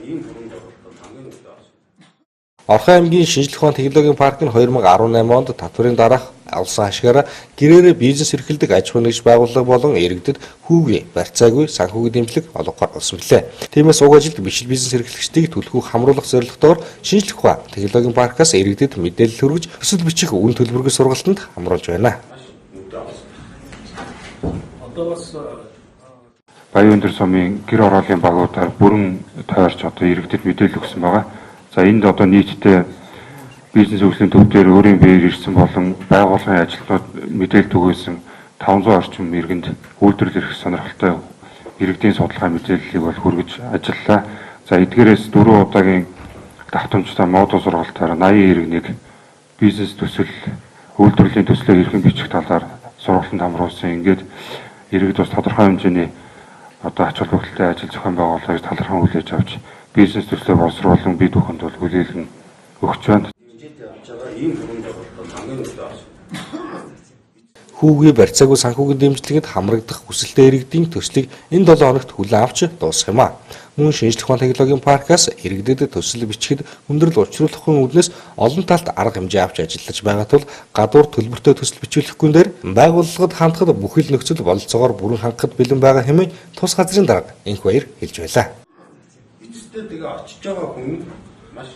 ийм бүрэн бодлого хамгийн өндөр байна. Орхон аймгийн шинжлэх ухааны технологийн парк нь 2018 онд татврын дараах авсан ашгаараа гэрээрээ бизнес эрхэлдэг аж ахуйн нэгж байгууллага болон иргэдэд хүүгийн, барьцаагүй, санхүүгийн дэмжлэг олгохоор болсон билээ. Тиймээс уг ажилд бишил бизнес эрхлэгчдийг төлхөө хамруулах зорилготойгоор шинжлэх ухааны технологийн паркаас иргэдэд мэдээлэл хүргэж төсөл бичих үн төлбөрийн сургалтанд хамруулж байна. Баян өндөр сумын гэр ороолын багуудаар бүрэн тойрч одоо иргэдэд мэдээлэл өгсөн байгаа. За энд одоо нийтдээ бизнес хөгжлийн төв дээр өөрийн биеэр ирсэн болон байгууллагын ажилтнууд мэдээлэл түгээсэн 500 орчим иргэнд үйлдвэрлэл эрх сонирхолтой иргэдийн судалгаа мэдээллийг бол хүргэж ажиллалаа. За эдгээрээс 4 удаагийн давтамжтай модуль сургалтаар 80 иргэнийг бизнес төсөл, үйлдвэрлэлийн төслөө хэрхэн бичих талаар сургалтанд хамруулсан. Ингээд иргэд бас тодорхой хэмжээний одоо ач холбогдолтой ажил зохион байгуулалтыг талархан хүлээж авч бизнес төслөө боловсруулан бид бүхэнд бол хүлээлгэн өгч байна. Хүүгийн, барьцаагүй, санхүүгийн дэмжлэгэд хамрагдах хүсэлтэй иргэдийн төслийг энэ 7 хоногт хүлээн авч дуусгах юм а. Мөн шинжлэх ухааны технологийн паркаас иргэдэд төсөл бичихэд хүндрэл учруулахын үүднээс олон талт арга хэмжээ авч ажиллаж байгаа тул гадуур төлбөртэй төсөл бичүүлэхгүй дээр байгууллагад хандхад бүхэл нөхцөл бололцоогоор бүрэн хангахад бэлэн байгаа хэмээн тус газрын дарга энх баяр хэлж байлаа. Эцэстээ тэгээ очиж байгаа хүн маш